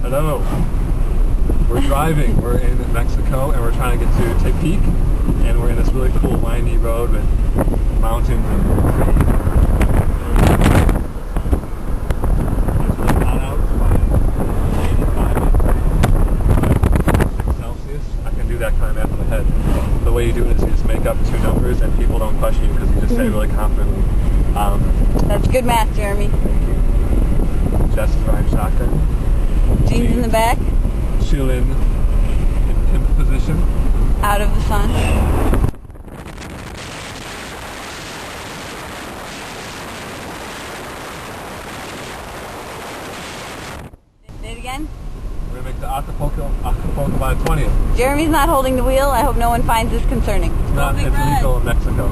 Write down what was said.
Hello. We're driving. We're in Mexico and we're trying to get to Tepic, and we're in this really cool windy road with mountains and trees. It's really hot out. It's about 85 Celsius. I can do that kind of math in the head. The way you do it is you just make up two numbers and people don't question you because you just say it really confidently. That's good math, Jeremy. Thank you. Jess is riding shotgun. Jeans in the back, Chilling in pimp position. out of the sun. Say it again. We're going to make the Acapulco by the 20th. Jeremy's not holding the wheel. I hope no one finds this concerning. It's illegal in Mexico.